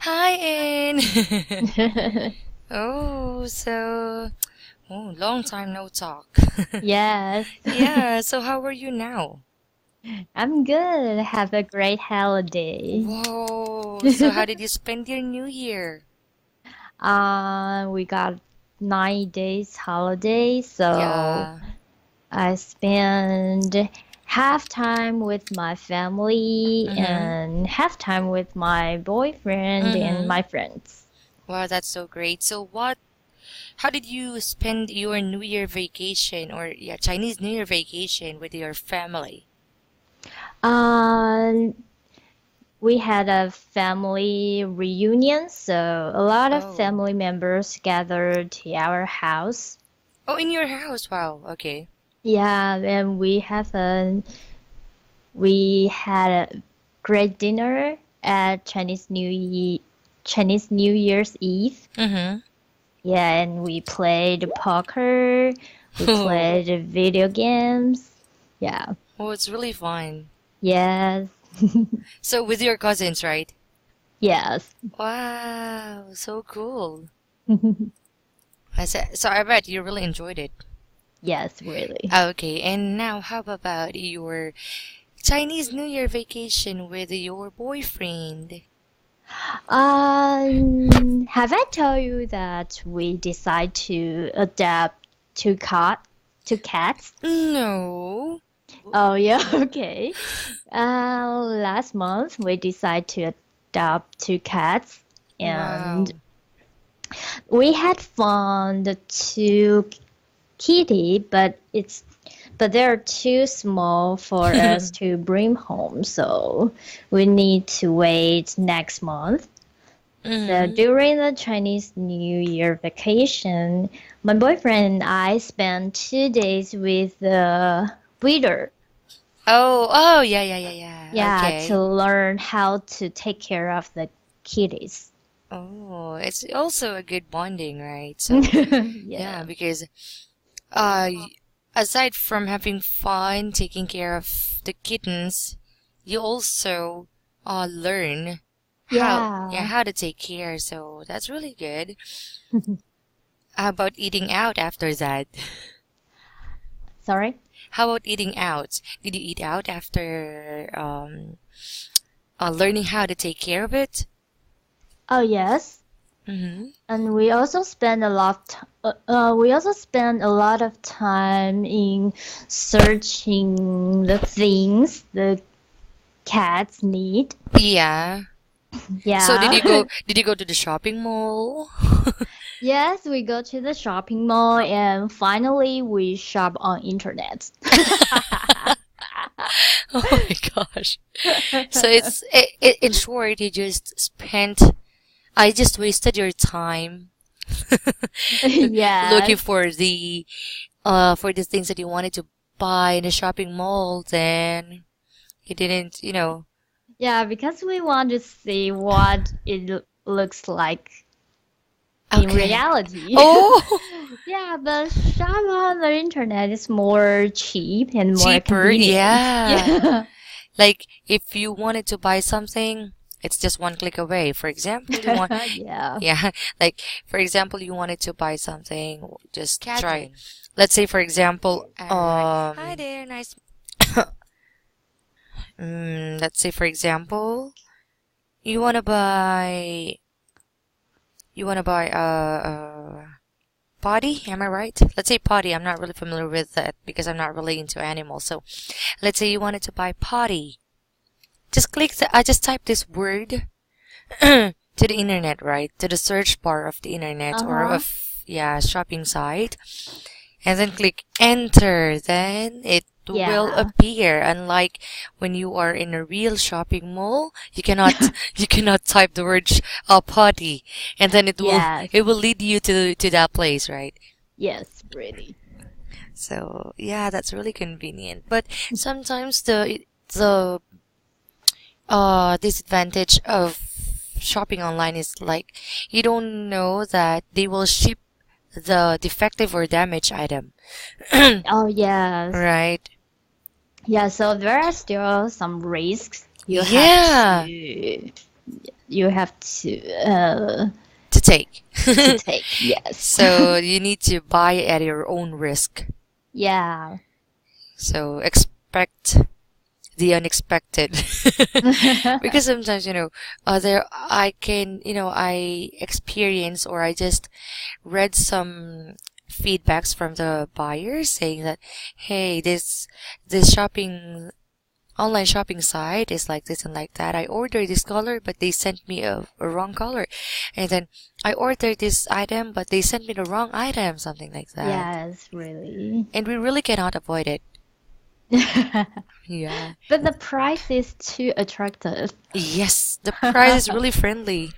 Hi, Anne. Oh, so, long time no talk. Yes, Yeah, so how are you now? I'm good. Have a great holiday. Whoa, so how did you spend your New Year? We got 9 days holiday, so Yeah. I spend half time with my family Mm-hmm. and half time with my boyfriend and Mm-hmm. my friends. Wow, that's so great. How did you spend your New Year vacation or yeah, Chinese New Year vacation with your family? Um, we had a family reunion, so a lot of Oh. family members gathered to our house. Oh, in your house. Wow, okay. Yeah, and we had a great dinner at Chinese New Year's Eve. Mm-hmm. Yeah, and we played poker, we played video games. Yeah. Oh, it's really fun. Yes. So with your cousins, right? Yes. Wow, so cool. So I bet you really enjoyed it. Yes, really. Okay, and now how about your Chinese New Year vacation with your boyfriend? Have I told you that we decide to adapt to cats? No. Oh yeah, okay. Last month we decided to adopt two cats, and Wow. we had found two kitty, but they're too small for us to bring home, so we need to wait next month. So Hmm. during the Chinese New Year vacation, my boyfriend and I spent 2 days with the breeder. Oh, yeah, yeah, yeah, yeah. Yeah, to Okay. learn how to take care of the kitties. Oh, it's also a good bonding, right? So, yeah, Yeah. because y- aside from having fun taking care of the kittens, you also learn Yeah. how to take care. So that's really good. How about eating out after that? Sorry? How about eating out? Did you eat out after learning how to take care of it? Oh, yes. Mm-hmm. And we also spend a lot of time in searching the things the cats need. Yeah. So Yeah. did you go to the shopping mall? Yes, we go to the shopping mall and finally we shop on internet. Oh my gosh. So in short, I just wasted your time looking Yes. for the things that you wanted to buy in the shopping mall, then you didn't, Yeah, because we want to see what looks like in okay. reality. Oh, Yeah, but shop on the internet is more cheap and more cheaper, convenient. yeah. Yeah. Like if you wanted to buy something, it's just one click away. For example, Yeah. yeah, like for example, you wanted to buy something, just try. Let's say for example, Hi there, nice. let's say for example, you want to buy a potty. Am I right? Let's say potty. I'm not really familiar with that because I'm not really into animals. So let's say you wanted to buy potty. I just type this word to the internet, right? To the search bar of the internet or Uh-huh. of, yeah, shopping site, and then click enter. Then it will Yeah. appear. Unlike when you are in a real shopping mall, you cannot you cannot type the word potty, and then Yes. it will lead you to that place, right? Yes, really. So yeah, that's really convenient. But sometimes the disadvantage of shopping online is like you don't know that they will ship the defective or damaged item. Oh, yes. Right. Yeah, so there are still some risks you have Yeah. to you have To take. to take. Yes. So you need to buy at your own risk. Yeah. So expect the unexpected. Because sometimes, there I experience or I just read some feedbacks from the buyers saying that, hey, this online shopping site is like this and like that. I ordered this color, but they sent me a wrong color. And then I ordered this item, but they sent me the wrong item, something like that. Yes, really. And we really cannot avoid it. Yeah. But the price is too attractive. Yes, the price is really friendly.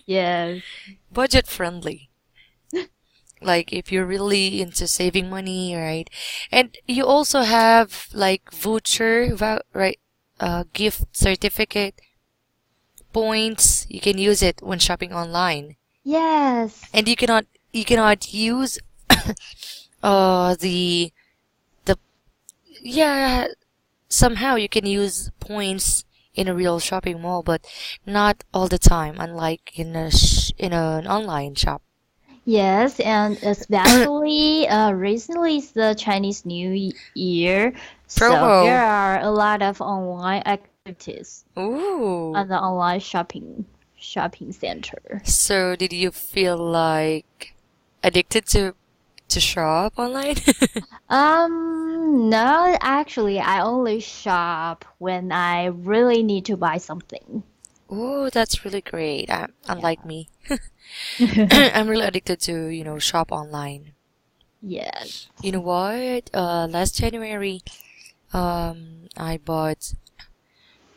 Yes. Budget friendly. Like if you're really into saving money, right? And you also have like right? Gift certificate points. You can use it when shopping online. Yes. And you cannot use the yeah, somehow you can use points in a real shopping mall, but not all the time, unlike in an online shop. Yes, and especially recently is the Chinese New Year, so there Promo. are a lot of online activities Ooh. on the online shopping center. So did you feel like addicted to shop online? No, actually, I only shop when I really need to buy something. Oh, that's really great. Unlike Yeah. me. I'm really addicted to, shop online. Yes. You know what? Last January, I bought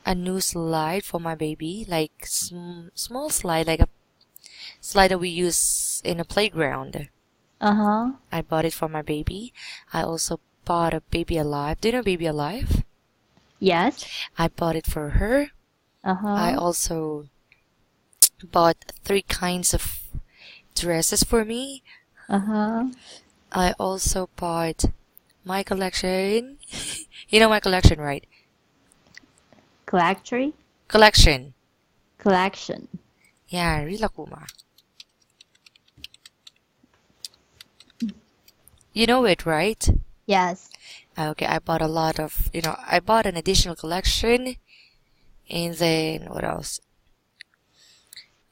a new slide for my baby, like small slide, like a slide that we use in a playground. Uh-huh. I bought it for my baby. I also bought a Baby Alive. Do you know Baby Alive? Yes. I bought it for her. I Uh-huh. also bought 3 kinds of dresses for me. Uh-huh. I also bought my collection. You know my collection, right? Collectory? Collection. Collection. Yeah, Rilakuma. You know it, right? Yes. Okay, I bought a lot of, I bought an additional collection. And then, what else?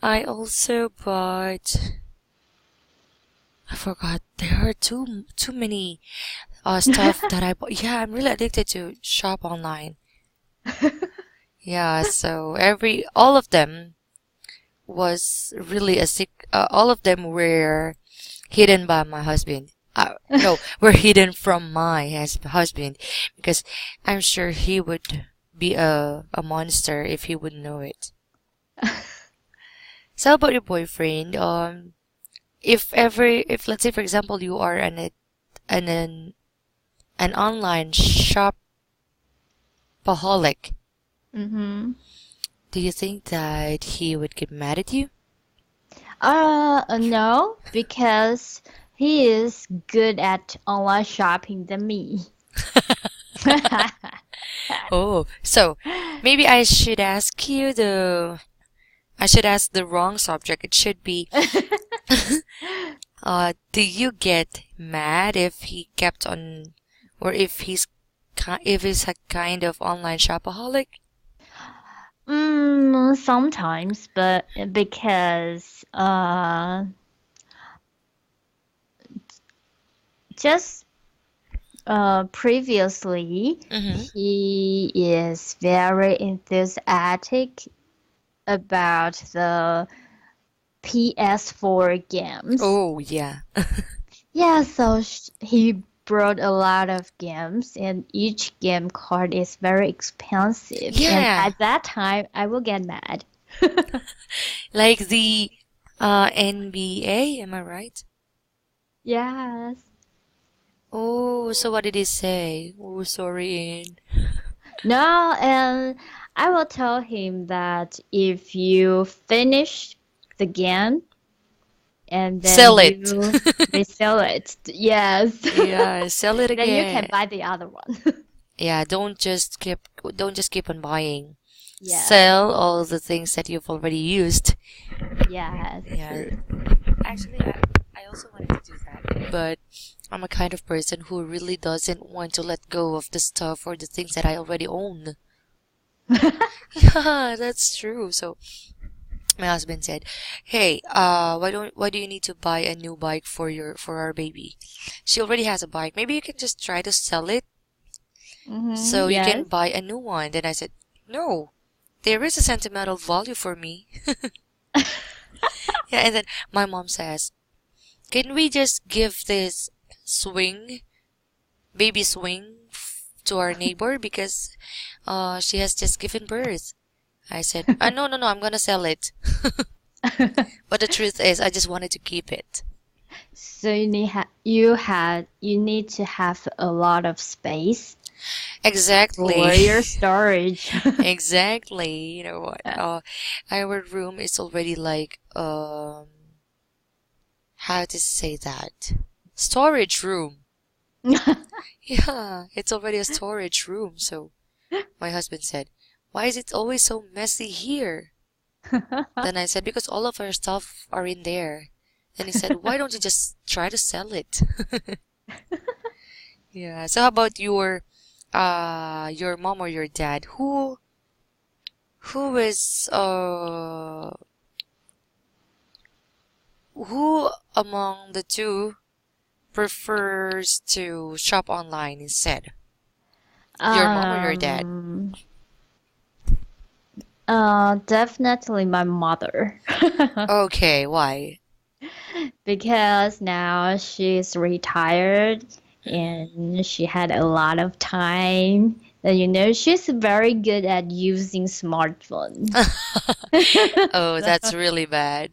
I also bought, I forgot, there are too many stuff that I bought. Yeah, I'm really addicted to shop online. Yeah, so all of them was really all of them were hidden by my husband. No, were hidden from my husband because I'm sure he would be a monster if he would know it. So how about your boyfriend? If let's say for example you are an online shopaholic, Mm-hmm. do you think that he would get mad at you? No, because he is good at online shopping than me. Oh, so maybe I should ask the wrong subject. It should be, do you get mad if he kept on, or if he's a kind of online shopaholic? Sometimes, but because just previously Mm-hmm. he is very enthusiastic about the PS4 games. Oh, yeah. Yeah, so he brought a lot of games, and each game card is very expensive. And Yeah. at that time, I will get mad. Like the NBA, am I right? Yes. Oh, so what did he say? Oh, sorry, Ian. No, and I will tell him that if you finish the game and then Sell it. you resell it, yes, Yeah, sell it then you can again. buy the other one. Yeah, don't just keep on buying. Yes. sell all the things that you've already used. Yes. Yeah. True. Actually, I also wanted to do that, but I'm a kind of person who really doesn't want to let go of the stuff or the things that I already own. Yeah, that's true. So my husband said, "Hey, why do you need to buy a new bike for our baby? She already has a bike. Maybe you can just try to sell it Mm-hmm. so you can Yes. buy a new one." Then I said, "No, there is a sentimental value for me." Yeah, and then my mom says, "Can we just give this swing, baby swing, to our neighbor because she has just given birth?" I said, "No, no, no, I'm gonna sell it." But the truth is, I just wanted to keep it. So you need to have a lot of space for Exactly. your storage. Exactly. You know what? Our room is already like how to say that? Storage room. Yeah, it's already a storage room. So my husband said, "Why is it always so messy here?" Then I said, "Because all of our stuff are in there." Then he said, "Why don't you just try to sell it?" Yeah. So how about your mom or your dad? Who is who among the two prefers to shop online instead? Your mom or your dad? um, Definitely my mother. Okay, why? Because now she's retired Mm-hmm. and she had a lot of time. And she's very good at using smartphone. Oh, that's really bad.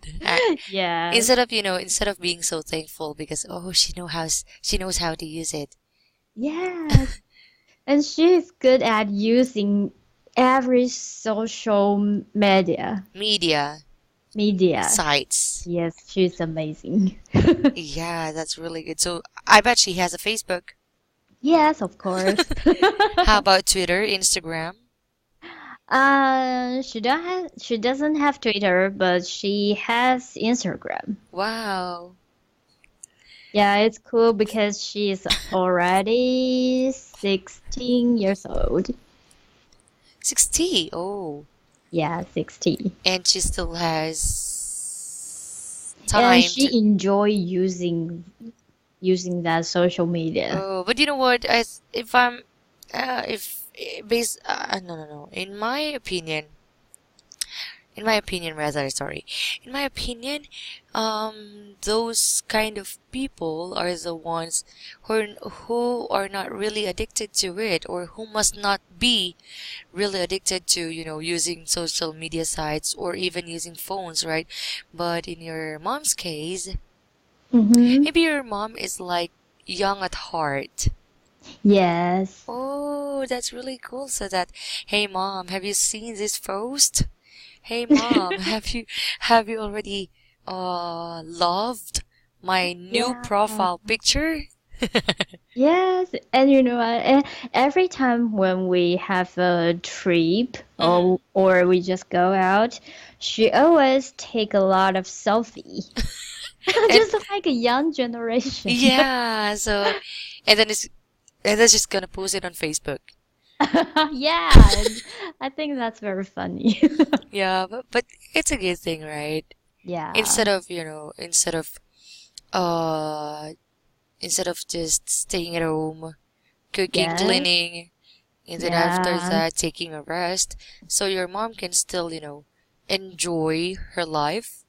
Yes. Instead of being so thankful because she knows how to use it. Yes. And she's good at using every social Media media. sites. Yes, she's amazing. Yeah, that's really good. So I bet she has a Facebook. Yes, of course. How about Twitter, Instagram? She doesn't have Twitter, but she has Instagram. Wow. Yeah, it's cool because she's already 16 years old. 60. Oh. Yeah, 60. And she still has And time to. she enjoy using that social media. Oh, but you know what? If I'm, if based, no, no, no. In my opinion, rather, sorry. In my opinion, those kind of people are the ones who are not really addicted to it, or who must not be really addicted to, using social media sites or even using phones, right? But in your mom's case, Mm-hmm. maybe your mom is like young at heart. Yes. Oh, that's really cool. So that, hey mom, have you seen this post? Hey mom, have you already loved my new Yeah. profile picture? Yes, and you know what? Every time when we have a trip Mhm. or we just go out, she always take a lot of selfie, And just like a young generation. yeah, so and then it's and then she's gonna post it on Facebook. Yeah, and I think that's very funny. Yeah, but it's a good thing, right? Yeah. Instead of, uh instead of just staying at home, cooking, Yes. cleaning, and then after Yeah. that taking a rest, so your mom can still, enjoy her life.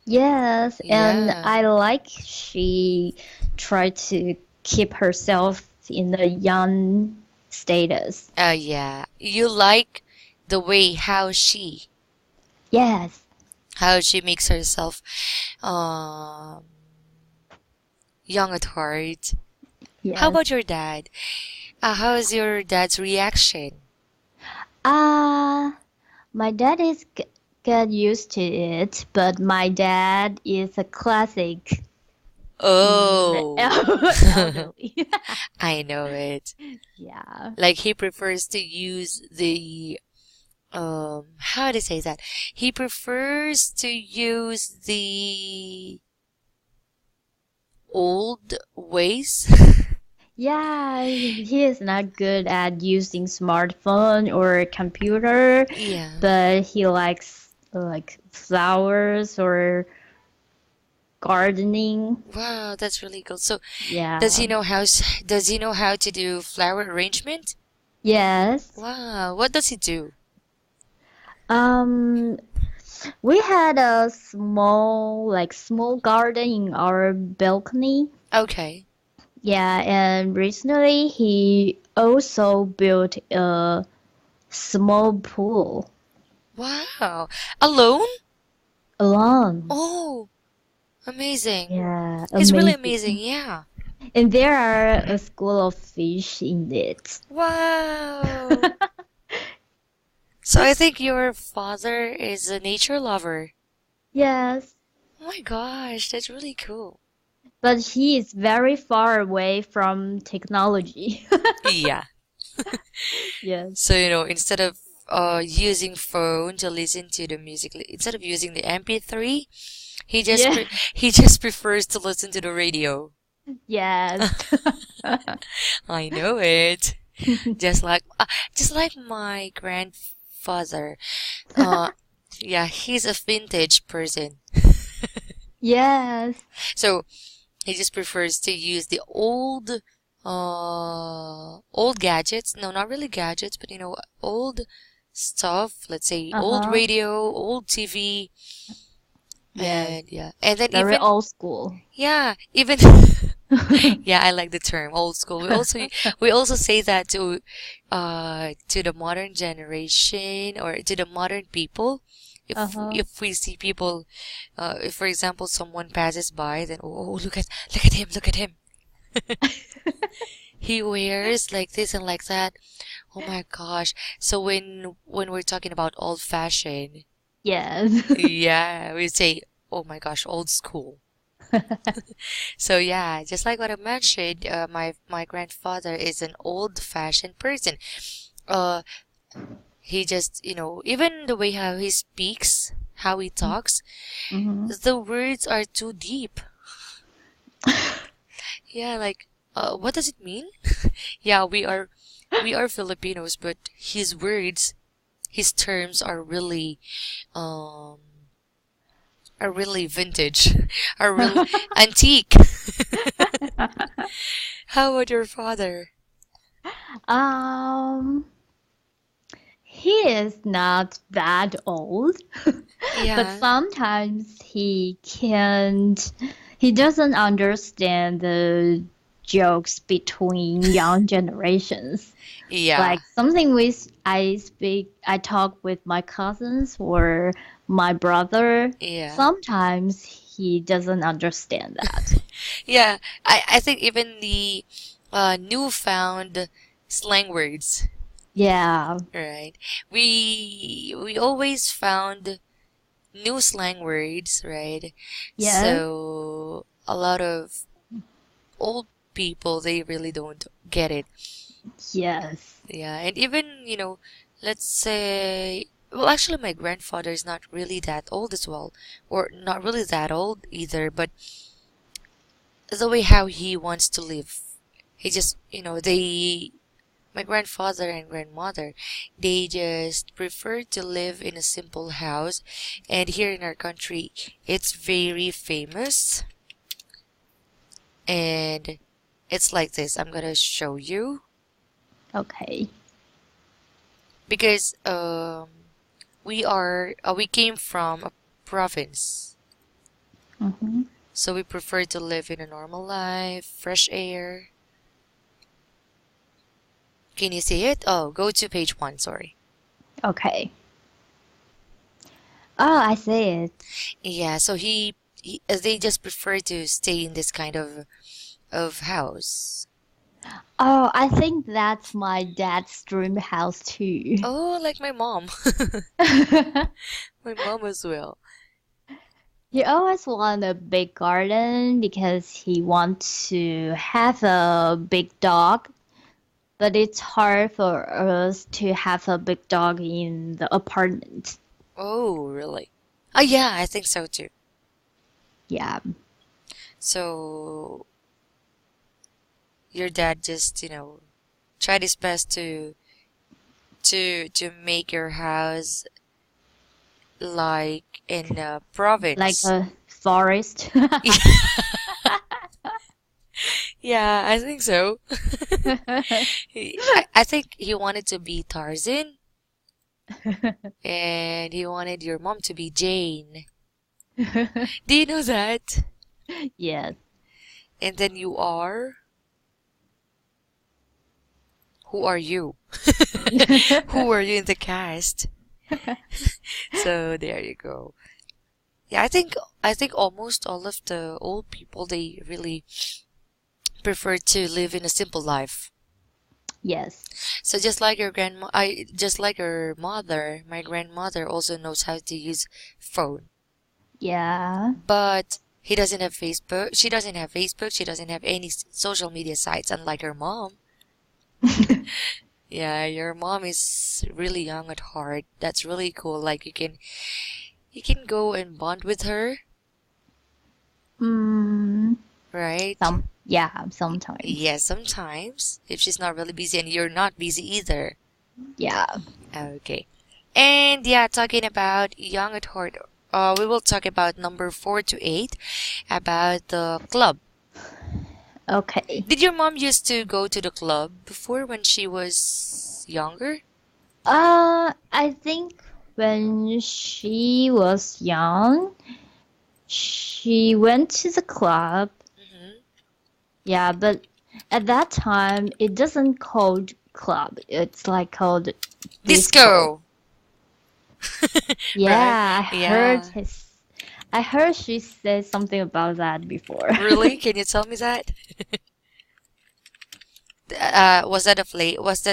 Yes, and Yeah. I like she tried to keep herself in the young status. Yeah. You like the way Yes. how she makes herself um young at heart. How Yes. about your dad? How is your dad's reaction? Uh, my dad is get used to it, but my dad is a classic Oh, elderly. I know it. Yeah. Like he prefers to use the how to say that? He prefers to use the old ways. Yeah, he is not good at using smartphone or computer, Yeah. but he likes like flowers or gardening. Wow, that's really cool. So, Yeah. does he know how to do flower arrangement? Yes. Wow, what does he do? Um, we had a small garden in our balcony. Okay. Yeah, and recently he also built a small pool Wow. Alone? alone. Oh, amazing. Yeah, He's really amazing. amazing. Yeah. And there are a school of fish in it. Wow. So I think your father is a nature lover. Yes, Oh my gosh, that's really cool. but he is very far away from technology. Yeah. Yes. So, instead of using phone to listen to the music, instead of using the MP3, Yeah. he just prefers to listen to the radio. Yes. I know it. Just like just like my grandfather. Uh yeah, he's a vintage person. Yes. So he just prefers to use the old gadgets. No, not really gadgets, but old stuff. Let's say old Uh-huh. radio, old TV, Yes. and yeah. And then Very even old school. yeah, even yeah, I like the term old school. We also say that to the modern generation or to the modern people. Uh-huh. If we see people, if for example someone passes by, then oh, look at him. He wears like this and like that. Oh my gosh. So when we're talking about old fashion, Yes. yeah, we say, oh my gosh, old school. So yeah, just like what I mentioned, my grandfather is an old-fashioned person. Uh, he just, even the way how he speaks, how he talks, Hmm. the words are too deep. Yeah, like, what does it mean? Yeah, we are Filipinos, but his words, his terms um, are really vintage, are really antique. How about your father? Um, he is not that old, but Yeah, sometimes he doesn't understand the jokes between young generations. yeah, Like something I talk with my cousins or my brother. yeah, Sometimes he doesn't understand that. yeah. I think even the newfound slang words, Yeah. right? We always found new slang words, right? Yes. So a lot of old people, they really don't get it. Yes. Yeah, and even, let's say, well, actually, my grandfather is not really that old as well, or not really that old either, but the way how he wants to live, he just, my grandfather and grandmother, they just prefer to live in a simple house, and here in our country, it's very famous, and it's like this. I'm gonna show you Okay. because we came from a province, Mm-hmm. so we prefer to live in a normal life, fresh air. Can you see it? Oh, go to page 1, sorry. Okay. Oh, I see it. Yeah, so they just prefer to stay in this kind of house. Oh, I think that's my dad's dream house too. Oh, like my mom. My mom as well. He always wanted a big garden because he wants to have a big dog, but it's hard for us to have a big dog in the apartment. Oh, really? Oh, yeah, I think so too. Yeah. So your dad just, tried his best to make your house like in a Like province. a forest. Yeah, I think so. I think he wanted to be Tarzan, and he wanted your mom to be Jane. Do you know that? Yes. And then you are? Who are you? Who are you in the cast? So there you go. Yeah, I think almost all of the old people, they really prefer to live in a simple life. Yes. So just like your mother, my grandmother also knows how to use phone. Yeah. But he doesn't have Facebook. She doesn't have Facebook. She doesn't have any social media sites, unlike her mom. Yeah, your mom is really young at heart. That's really cool. Like you can go and bond with her, Mm, right? yeah, sometimes. Yes, sometimes if she's not really busy and you're not busy either. Yeah. Okay. And yeah, talking about young at heart, we will talk about number 4 to 8 about the club. Okay. Did your mom used to go to the club before when she was younger? I think when she was young, she went to the club. Hmm. Yeah, but at that time, it doesn't called club. It's like called disco. Disco. Right? Yeah, Yeah. I heard she said something about that before. Really? Can you tell me that? Was that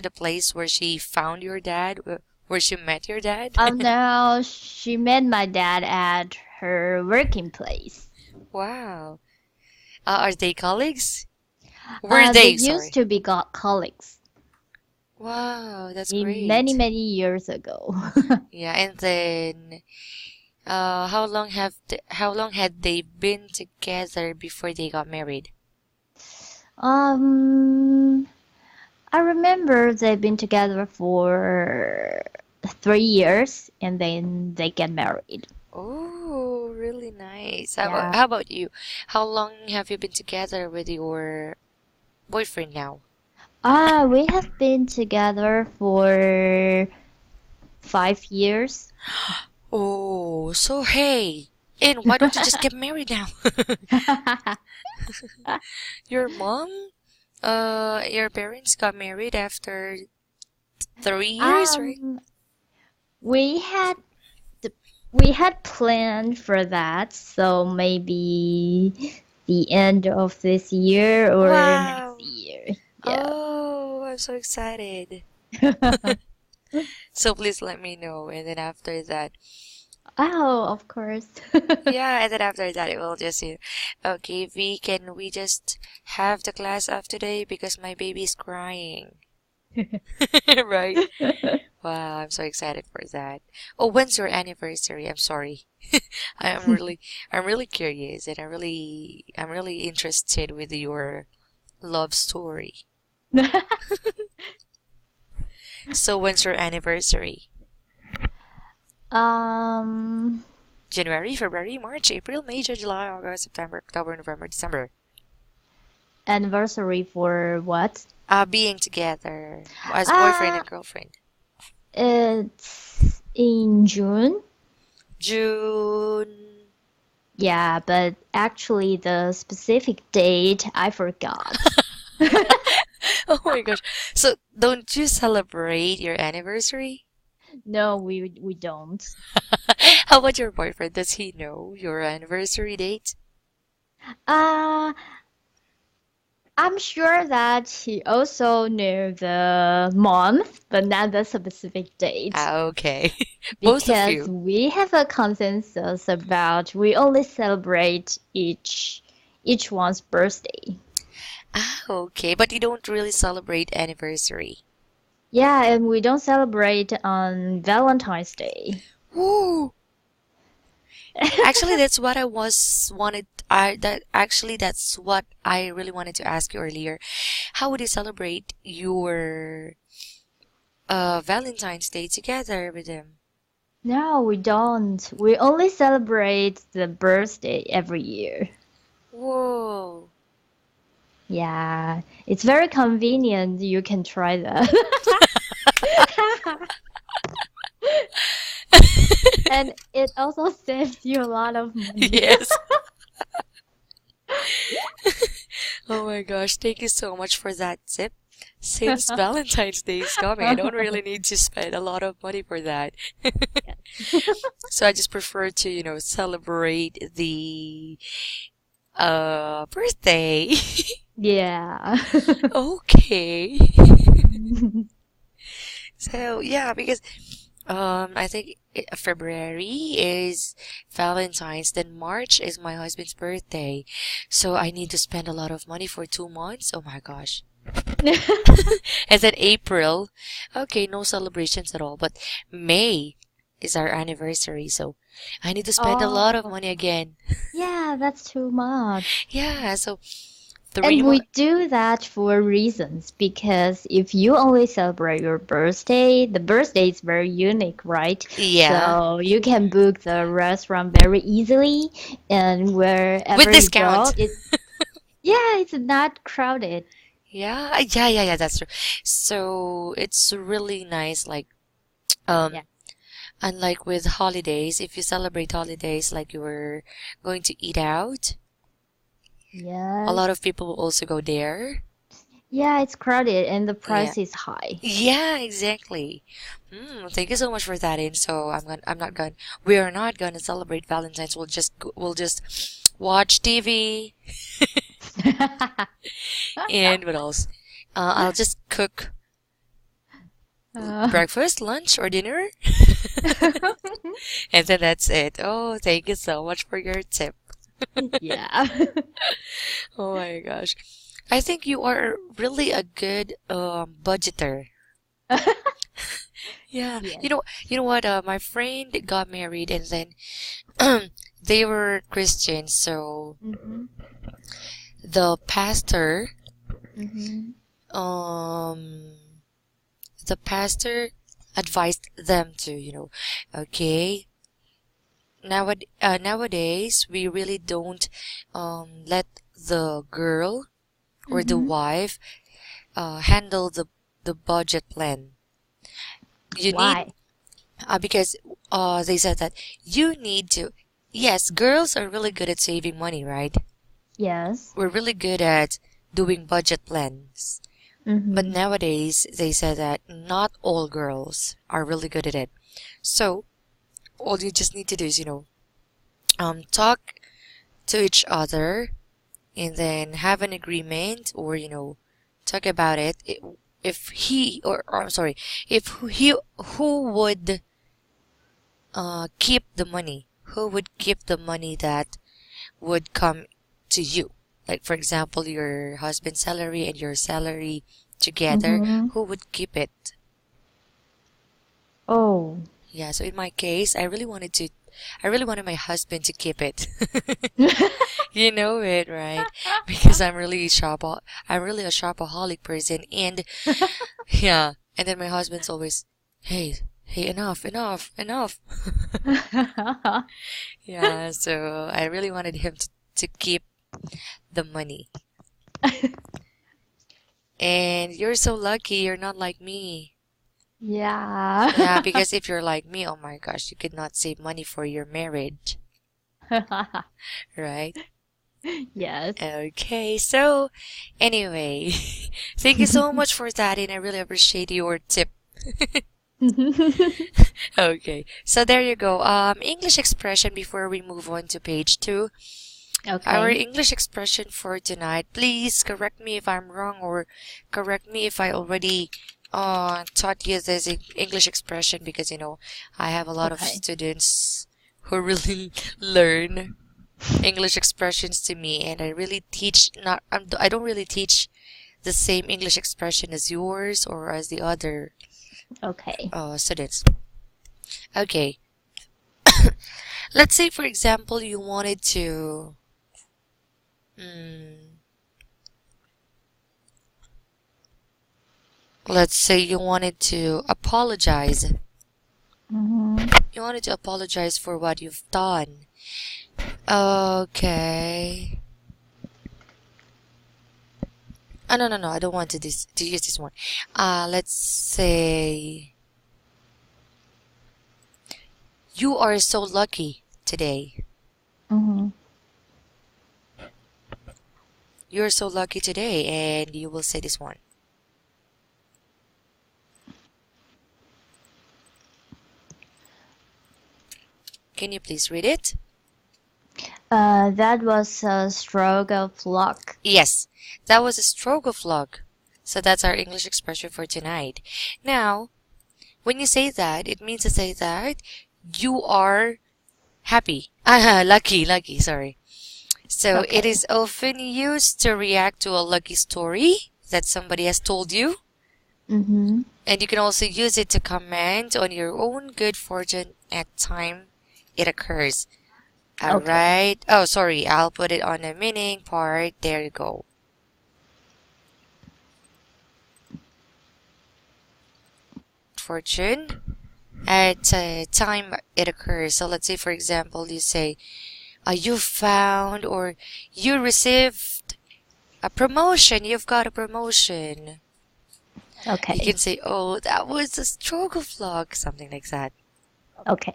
a place where she found your dad? Where she met your dad? No, she met my dad at her working place. Wow. Are they colleagues? Were They they? used Sorry. to be colleagues Wow, that's many, great. many years ago. Yeah, and then how long had they been together before they got married? um, I remember they've been together for 3 years and then they get married. Oh, really nice. Yeah. How about you? How long have you been together with your boyfriend now? We have been together for 5 years. Oh, so hey. And why don't you just get married now? Your mom, your parents got married after 3 years, right? Um, we had we had planned for that, so maybe the end of this year or next Wow. year. Yeah. Oh, I'm so excited. So please let me know. And then after that, Oh, of course. yeah, and then after that, it will just, okay, V, can we just have the class off today because my baby is crying? Right? Wow, I'm so excited for that. Oh, when's your anniversary? I'm sorry. I'm really, I'm really curious, and I'm really interested with your love story. So when's your anniversary? um, January, February, March, April, May, June, July, August, September, October, November, December. Anniversary for what? Being together as boyfriend Uh, and girlfriend. it's in June. June. Yeah, but actually the specific date I forgot. Oh my gosh. So don't you celebrate your anniversary? No, we don't. How about your boyfriend? Does he know your anniversary date? Uh, I'm sure that he also knew the month, but not the specific date. Ah, okay. Both of Because you. we have a consensus about we only celebrate each one's birthday. Ah, okay, but you don't really celebrate anniversary. Yeah, and we don't celebrate on Valentine's Day. Woo! Actually, that's what I was wanted. I that actually that's what I really wanted to ask you earlier. How would you celebrate your Valentine's Day together with him? No, we don't. We only celebrate the birthday every year. Whoa! Yeah, it's very convenient. You can try that. And it also saves you a lot of money. Yes. Oh my gosh! Thank you so much for that tip. Since Valentine's Day is coming, I don't really need to spend a lot of money for that. So I just prefer to, celebrate the birthday. Yeah. Okay. So yeah, because I think February is Valentine's, then March is my husband's birthday. So I need to spend a lot of money for 2 months. Oh my gosh. And then April, okay, no celebrations at all. But May is our anniversary, so I need to spend a lot of Oh, money again. yeah, that's too much. Yeah, so three And months. we do that for reasons because if you only celebrate your birthday, the birthday is very unique, right? Yeah, So you can book the restaurant very easily, and with wherever you go, discount. it's not crowded. Yeah, that's true. So it's really nice, like, Yeah. um, unlike with holidays, if you celebrate holidays like you were going to eat out, a lot Yes. of people will also go there. Yeah, it's crowded and the Yeah. price is high. Yeah, exactly. Thank you so much for that. And so we are not gonna celebrate Valentine's. We'll just watch TV and what else? I'll just cook Uh, breakfast, lunch, or dinner, and then that's it. Oh, thank you so much for your tip. yeah. Oh my gosh. I think you are really a good budgeter. Yeah. Yes. You know what? My friend got married and then they were Christians, so Mm-hmm. the pastor Mm-hmm. um the pastor advised them to, okay, nowadays we really don't let the girl or the Mm-hmm. wife handle the budget plan. You need Why? because they said that you need to. Yes, girls are really good at saving money, right? Yes. We're really good at doing budget plans. But Mm-hmm. nowadays, they said that not all girls are really good at it. So, all you just need to do is, talk to each other and then have an agreement or, talk about it. If he, or I'm sorry, if who would keep the money, who would keep the money that would come to you. Like, for example, your husband's salary and your salary together, Mm-hmm. who would keep it? Oh. Yeah, so in my case, I really wanted my husband to keep it. You know it, right? Because I'm really a shopaholic person, and yeah, and then my husband's always, hey, enough. Yeah, so I really wanted him to keep the money. And you're so lucky you're not like me. Yeah. Yeah, because if you're like me, oh my gosh, you could not save money for your marriage, right? Yes. Okay, so anyway, thank you so much for that, and I really appreciate your tip. Okay, so there you go. English expression before we move on to page two. Our Okay. English expression for tonight. Please correct me if I'm wrong or correct me if I already taught you this English expression because I have a lot of Okay. students who really learn English expressions to me, and I really teach not I don't really teach the same English expression as yours or as the other Okay. students. Okay, let's say for example you wanted to mm, let's say you wanted to apologize. Mm-hmm. You wanted to apologize for what you've done. Okay. No. I don't want to use this one. Let's say you are so lucky today. Mm-hmm. You're so lucky today, and you will say this one. Can you please read it? That was a stroke of luck. Yes, that was a stroke of luck. So that's our English expression for tonight. Now, when you say that, it means to say that you are happy. Lucky, sorry. So it Okay. is often used to react to a lucky story that somebody has told you. Mm-hmm. And you can also use it to comment on your own good fortune at time it occurs. Okay. Alright. Oh, sorry. I'll put it on the meaning part. There you go. Fortune at time it occurs. So let's say, for example, you say, you found or you received a promotion. You've got a promotion. You Okay. can say, oh, that was a stroke of luck. Something like that. Okay.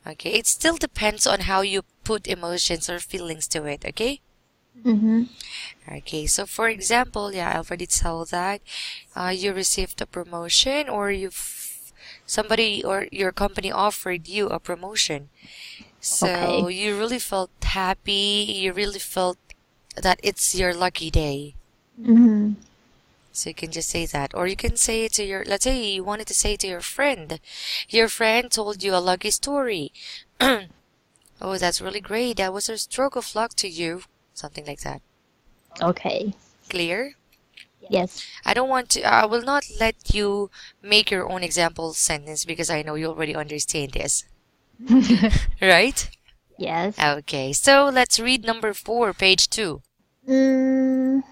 Okay. It still depends on how you put emotions or feelings to it. Okay. Mm-hmm. Okay, so for example, yeah, I already told that you received a promotion or somebody or your company offered you a promotion. So Okay. you really felt happy, you really felt that it's your lucky day. Mm-hmm. So you can just say that. Or you can say it to let's say you wanted to say it to your friend. Your friend told you a lucky story. Oh, that's really great. That was a stroke of luck to you. Something like that. Okay. Clear? Yes. I will not let you make your own example sentence because I know you already understand this. Right? Yes. Okay, so let's read number 4, page 2. Mm,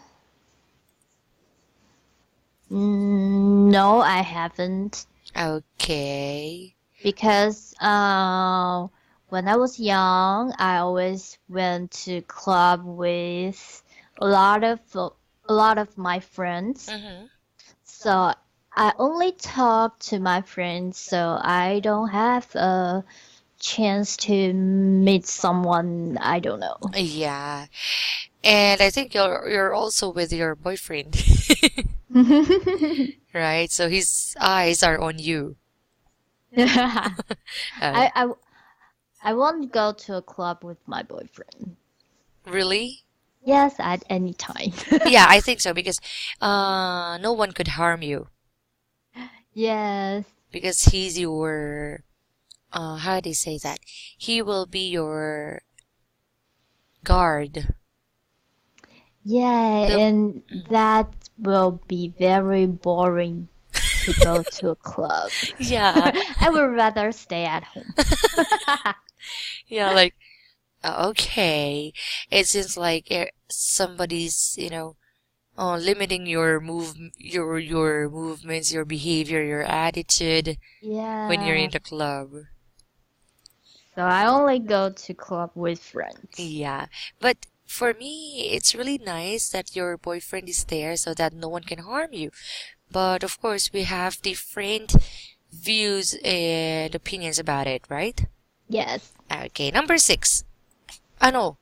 no, I haven't. Okay. Because when I was young, I always went to club with a lot of a lot of my friends. Mm-hmm. So I only talk to my friends, so I don't have a chance to meet someone I don't know. Yeah. And I think you're also with your boyfriend, right? So his eyes are on you. I, Uh, I I won't go to a club with my boyfriend. really? Yes, at any time. Yeah, I think so because no one could harm you Yes. because he's your how do you say that? He will be your guard. Yeah, He'll- and that will be very boring to go to a club. yeah, I would rather stay at home. yeah, like okay. It seems like somebody's, limiting your movements, your behavior, your attitude when you're Yeah. in the club. So I only go to club with friends. Yeah, but for me, it's really nice that your boyfriend is there so that no one can harm you. But of course, we have different views and opinions about it, right? Yes. Okay, number 6. No.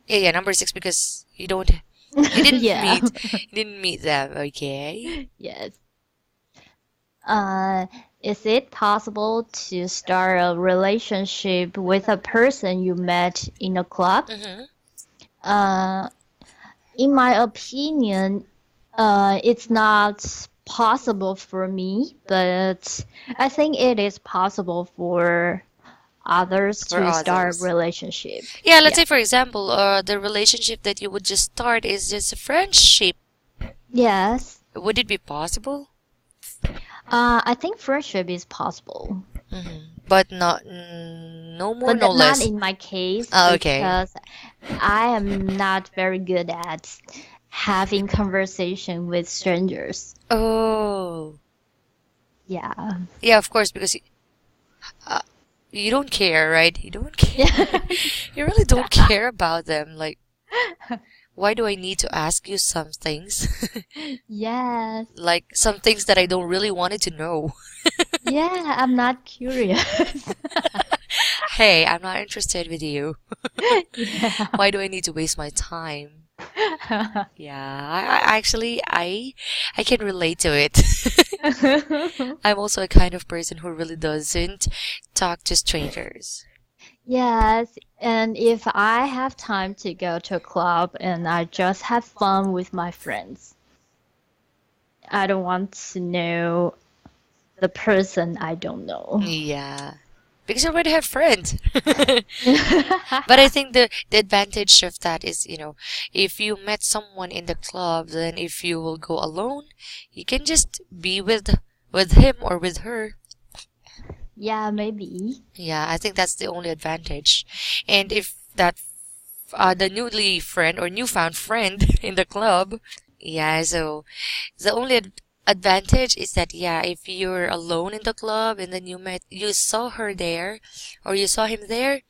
Yeah, number 6 because you didn't Yeah. meet, you didn't meet them. Okay. Yes. Uh, is it possible to start a relationship with a person you met in a club? Mm-hmm. Uh, in my opinion, it's not possible for me, but I think it is possible for others For to start a others. relationship. Yeah, let's Yeah. say for example, the relationship that you would just start is just a friendship. Yes. Would it be possible? I think friendship is possible, But not no more, but no not less. in my case Oh, okay. because I am not very good at having conversation with strangers. Oh, Yeah. yeah, of course, because uh, you don't care, right? You don't care. You really don't care about them. Like, why do I need to ask you some things? Yes. Like some things that I don't really wanted to know. Yeah, I'm not curious. Hey, I'm not interested with you. Yeah. Why do I need to waste my time? Yeah, I actually I can relate to it. I'm also a kind of person who really doesn't talk to strangers. Yes, and if I have time to go to a club and I just have fun with my friends, I don't want to know the person I don't know. Yeah. Because you already have friends. But I think the advantage of that is, if you met someone in the club, then if you will go alone, you can just be with him or with her. Yeah, maybe. Yeah, I think that's the only advantage. And if the newly friend or newfound friend in the club, yeah, so the only advantage is that, yeah, if you're alone in the club and then you saw her there or you saw him there,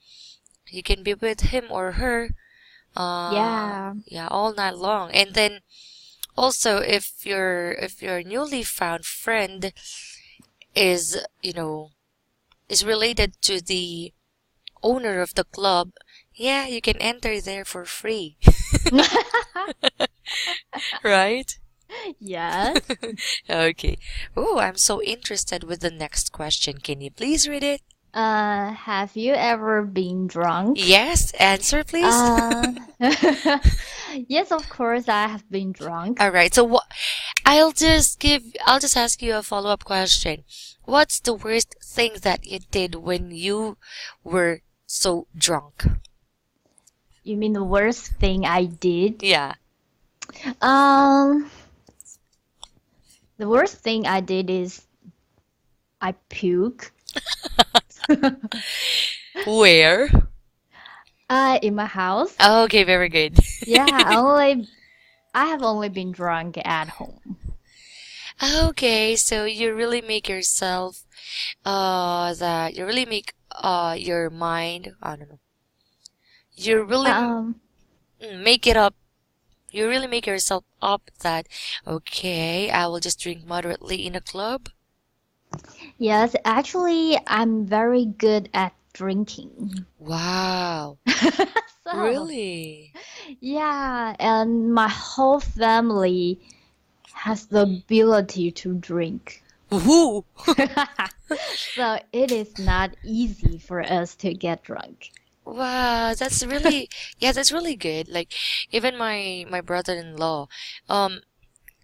you can be with him or her, Yeah. yeah, all night long. And then also if your newly found friend is, is related to the owner of the club, yeah, you can enter there for free. Right? Yes. Okay. Oh, I'm so interested with the next question. Can you please read it? Have you ever been drunk? Yes, answer please. Uh, yes, of course, I have been drunk. All right. So what I'll just ask you a follow-up question. What's the worst thing that you did when you were so drunk? You mean the worst thing I did? Yeah. Um, the worst thing I did is I puke. Where? In my house. Oh, okay, very good. Yeah, I have only been drunk at home. Okay, so you really make yourself that you really make your mind, I don't know. You really Um, make it up. You really make yourself up that, okay, I will just drink moderately in a club. yes, actually, I'm very good at drinking. Wow. So, Really? yeah, and my whole family has the ability to drink. Woohoo! So it is not easy for us to get drunk. Wow, that's really, yeah, that's really good. Like, even my brother-in-law, um,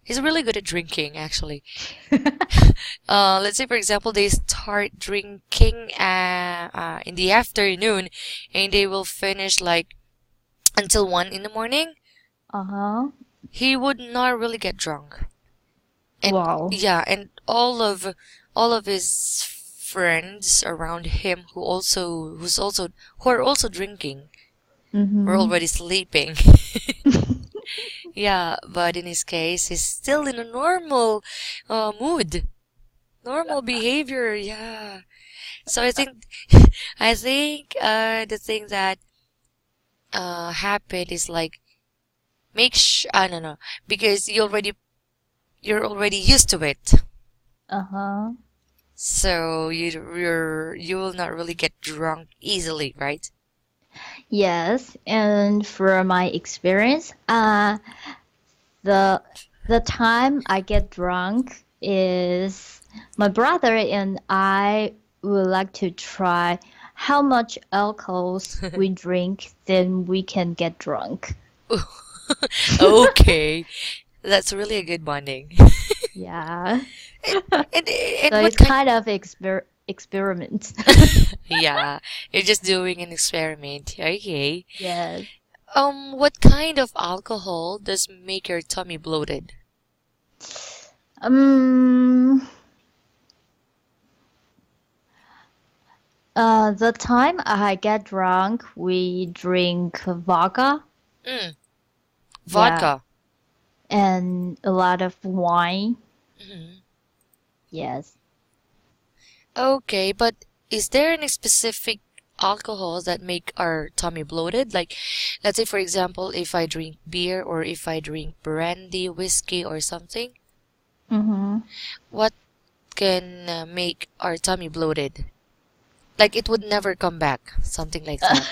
he's really good at drinking, actually. Let's say, for example, they start drinking in the afternoon, and they will finish like until 1 in the morning. Uh-huh. He would not really get drunk. And Wow. yeah, and all of his friends around him who are also drinking were Mm-hmm. already sleeping. Yeah, but in his case, he's still in a normal mood, normal behavior. Yeah. So I think the thing that happened is like I don't know, because you're already used to it. Uh-huh. So you will not really get drunk easily, right? Yes, and from my experience, the the time I get drunk is my brother and I would like to try how much alcohols we drink, then we can get drunk. Okay, that's really a good bonding. Yeah. And So what it's kind? kind of experiment. Yeah, you're just doing an experiment. Okay. Yes. What kind of alcohol does make your tummy bloated? Um. The time I get drunk, we drink vodka. Mm, Yeah, vodka. and a lot of wine. Mhm. Yes. Okay, but is there any specific alcohols that make our tummy bloated? Like, let's say, for example, if I drink beer or if I drink brandy, whiskey, or something, Mm-hmm. what can make our tummy bloated? Like, it would never come back, something like that.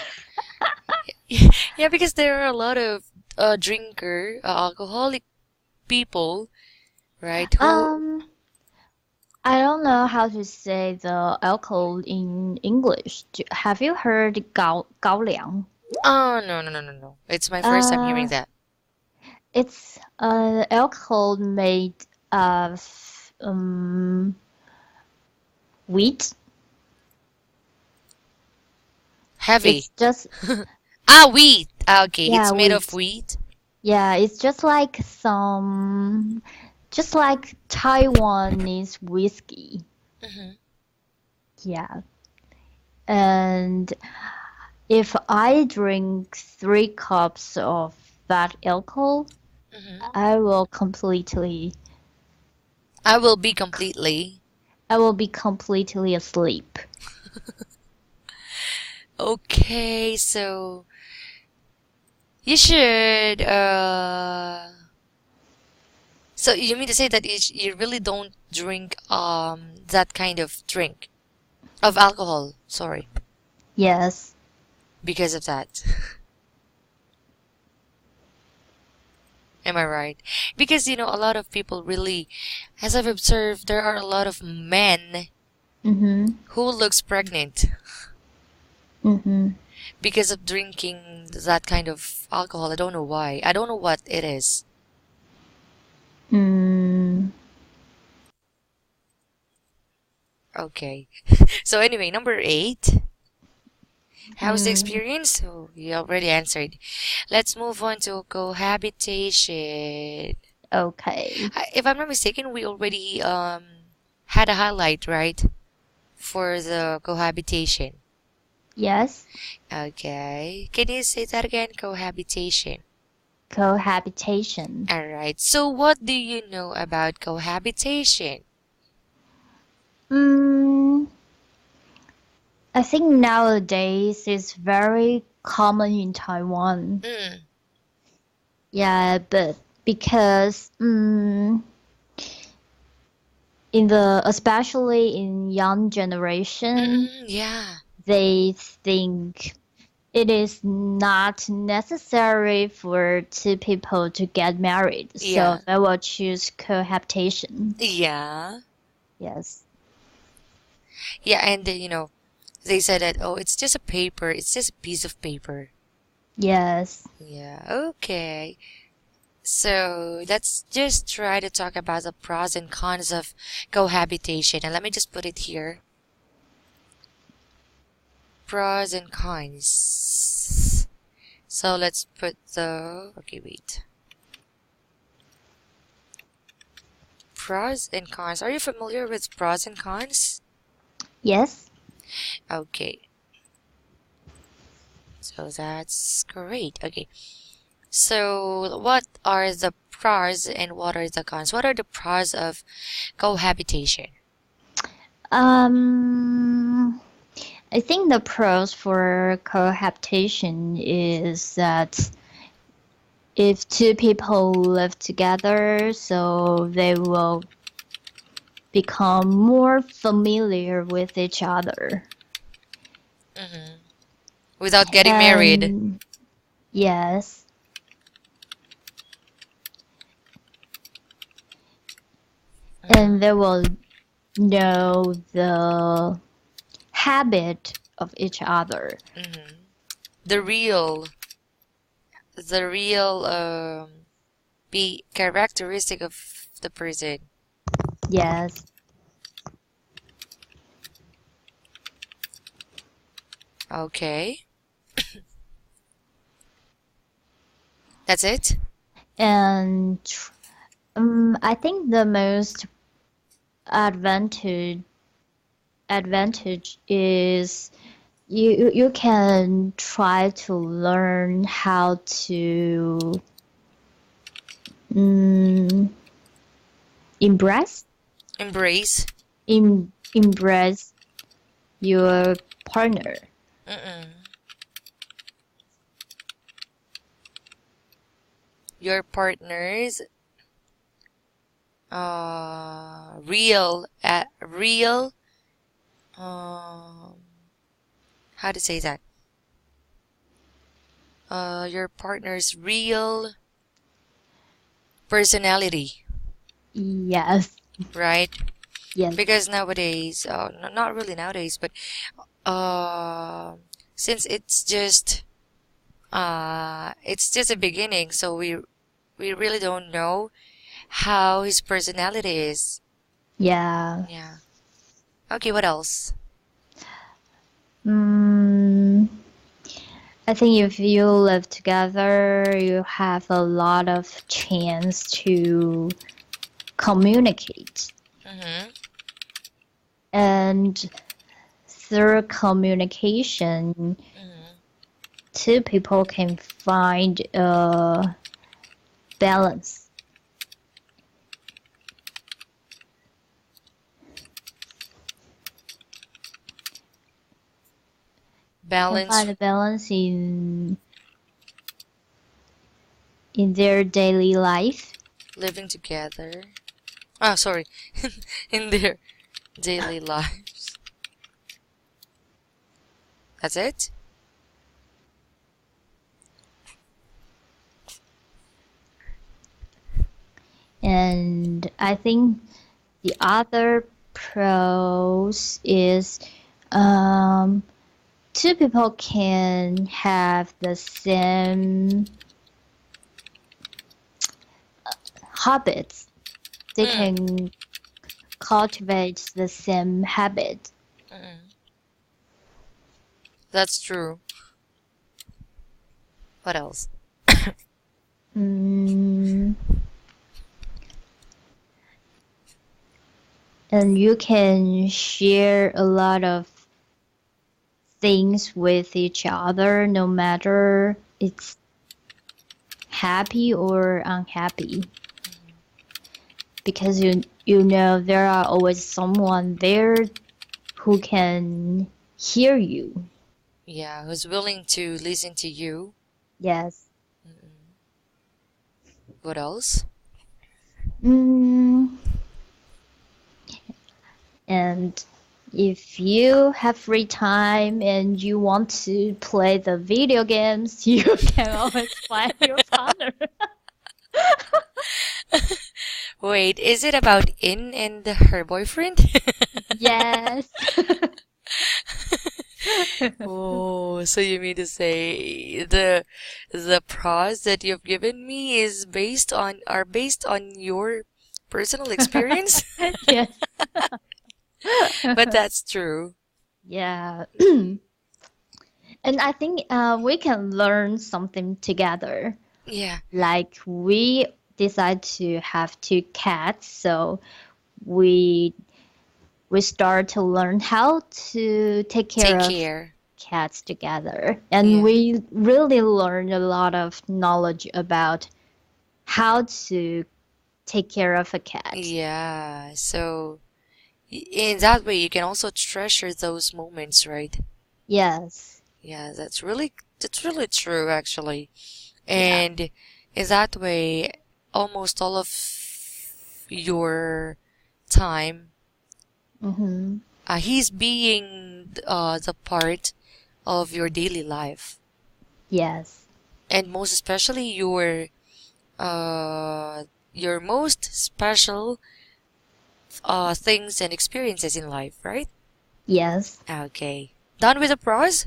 Yeah, because there are a lot of alcoholic people, right? Who, Um, I don't know how to say the alcohol in English. Have you heard 高粱? oh, no, no, no, no, no. It's my first time hearing Uh, that. it's alcohol made of wheat. Heavy. It's just Ah, wheat. Ah, okay, yeah, it's made of wheat. wheat. Yeah, it's just like Taiwanese whiskey. Hmm. Yeah. And if I drink 3 cups of that alcohol, Hmm. I will completely, I will be completely. I will be completely asleep. Okay, so you should, so you mean to say that you really don't drink, that kind of drink, of alcohol, sorry, Yes. because of that. Am I right? Because, a lot of people really, as I've observed, there are a lot of men Mm-hmm. who looks pregnant Mm-hmm. because of drinking that kind of alcohol. I don't know why. I don't know what it is. Mm, Okay. So anyway, number 8. How's the mm, experience? So you already answered. Let's move on to cohabitation. okay. If I'm not mistaken, we already had a highlight, right? For the cohabitation. Yes. Okay. Can you say that again? Cohabitation. Cohabitation. All right. So what do you know about cohabitation? Mm, I think nowadays it's very common in Taiwan. Mm, Yeah, but because especially in young generation, yeah. they think it is not necessary for 2 people to get married, so Yeah. they will choose cohabitation. Yeah. Yes. Yeah, and they said that, oh, it's just a paper, it's just a piece of paper. Yes. Yeah, okay. So let's just try to talk about the pros and cons of cohabitation. And let me just put it here. Pros and cons. So let's put okay, wait. Pros and cons. Are you familiar with pros and cons? Yes. Okay. So that's great. Okay. So what are the pros and what are the cons? What are the pros of cohabitation? Um, I think the pros for cohabitation is that if 2 people live together, so they will become more familiar with each other. Hmm. Without getting married. And yes, and they will know the habit of each other. Hmm. The real, the real, be characteristic of the person. Yes. Okay. That's it? And I think the most advantage is you can try to learn how to embrace Embrace. embrace your partner. Mm-mm. Your partner's real um how to say that? Your partner's real personality, Yes, right? yes, Because nowadays, not really nowadays, but uh, since it's just a beginning, so we really don't know how his personality is. yeah. Yeah. Okay, what else? Mm, I think if you live together, you have a lot of chance to communicate. Mm-hmm. And through communication, Mm-hmm. two people can find a balance. Can Balance find a balance in their daily life. living together. Oh, sorry. In their daily lives. That's it? And I think the other pros is um, two people can have the same habits. They Mm. can cultivate the same habit. Mm. That's true. What else? Mm, and you can share a lot of things with each other, no matter it's happy or unhappy. Because you know there are always someone there who can hear you. Yeah, who's willing to listen to you? Yes. What else? Mm, and if you have free time and you want to play the video games, you can always find your partner. Wait, is it about In and her boyfriend? Yes. Oh, so you mean to say the pros that you've given me is based on your personal experience? Yes. But that's true. Yeah. And I think we can learn something together. Yeah, Like we decide to have two cats, so we we start to learn how to take care take of care. cats together. And Yeah. we really learned a lot of knowledge about how to take care of a cat. Yeah. So in that way you can also treasure those moments, right? Yes. Yeah, that's really true actually. Yeah. And in that way, almost all of your time, Mm-hmm. he's being the part of your daily life, Yes. and most especially your most special things and experiences in life, right? Yes. Okay. Done with the pros?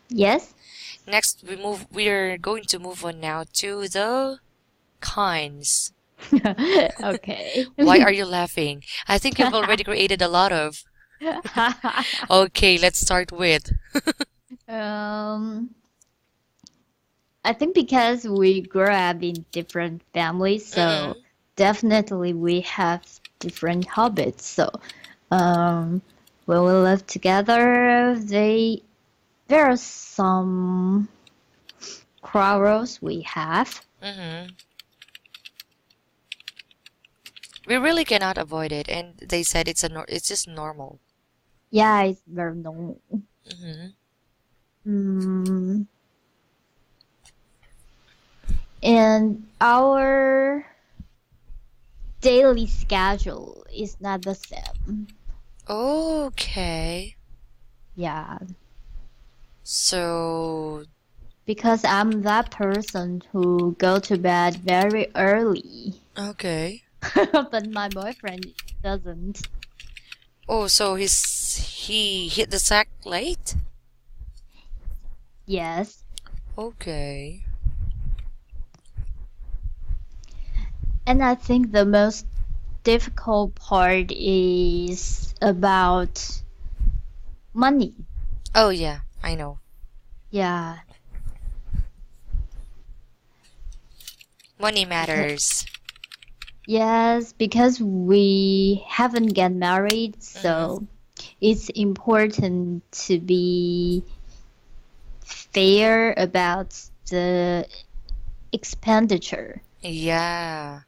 Yes. Next, we're going to move on now to the cons. Okay. Why are you laughing? I think you've already created a lot of. Okay, let's start with. Um, I think because we grew up in different families, so Mm-mm. definitely we have different habits. So, um, when we live together, there are some quarrels we have. Mm-hmm. We really cannot avoid it, and they said it's just normal. Yeah, it's very normal. Mm-hmm. Mm, and our daily schedule is not the same. Okay. Yeah, So, because I'm that person who go to bed very early, okay. but my boyfriend doesn't. Oh, so he hit the sack late? Yes, Okay. and I think the most difficult part is about money. Oh yeah, I know. Yeah, Money because matters. yes, because we haven't get married, Mm-hmm. so it's important to be fair about the expenditure. Yeah.